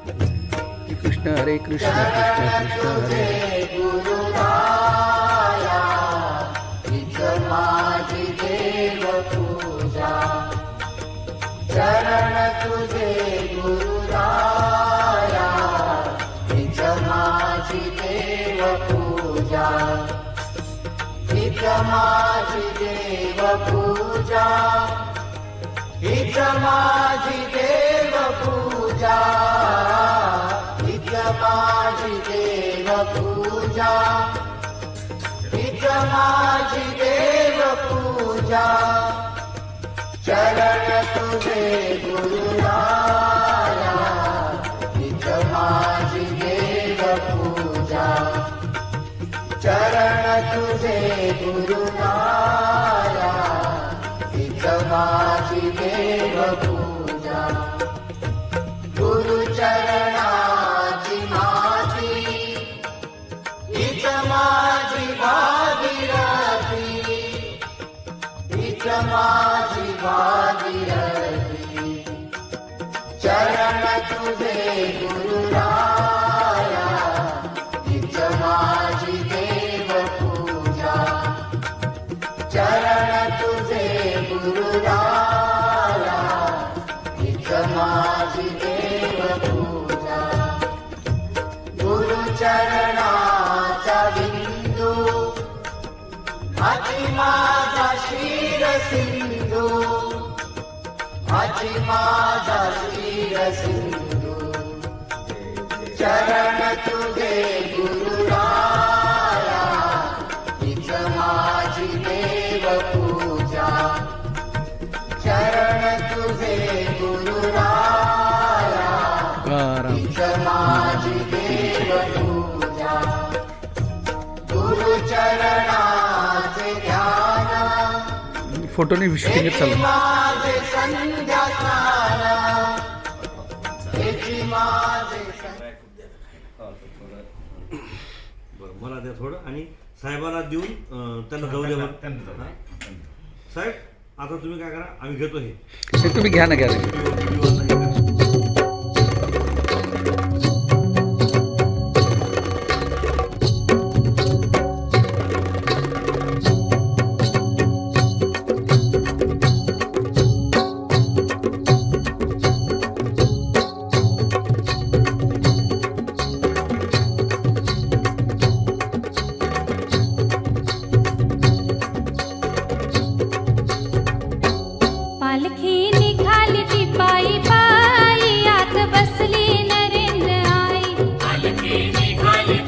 कृष्ण हरे कृष्ण कृष्ण कृष्ण हरे हरे गुरुराया हीच माझी देव पूजा चरण तुझे गुरुराया हीच माझी देव पूजा हीच माझी देव पूजा हीच माझी देव पूजा हीच माझी देव पूजा हीच माझी देव पूजा चरण तुझे गुरुराया हीच माझी देव पूजा चरण तुझे गुरुराया हीच माझी देव पूजा गुरुचरणाची माती हीच माझी भागीरथी हीच माझी भागीरथी चरण तुझे गुरुराया हीच माझी देव पूजा चरण तुझे गुरुराया हीच माझी देव पूजा गुरुचरणाचा बिंदू हाची माझा शिर सिंधू हाची माझा शिर सिंधू चरण तुझे गुरुराया हीच माझी देव पूजा चरण तुझे गुरुराया हीच माझी देव पूजा गुरुचरणाचे ध्यान फोटोने शूटिंग चालू माझे संध्या स्नान हेची माझे बरं मला द्या थोडं आणि साहेबांना देऊन त्यांना जाऊ द्या बरं. साहेब आता तुम्ही काय करा आम्ही घेतो हे हे तुम्ही घ्या ना घ्या ना. पालखी निघाली ती पायी पायी आत बसली नरेंद्र आई. पालखी निघाली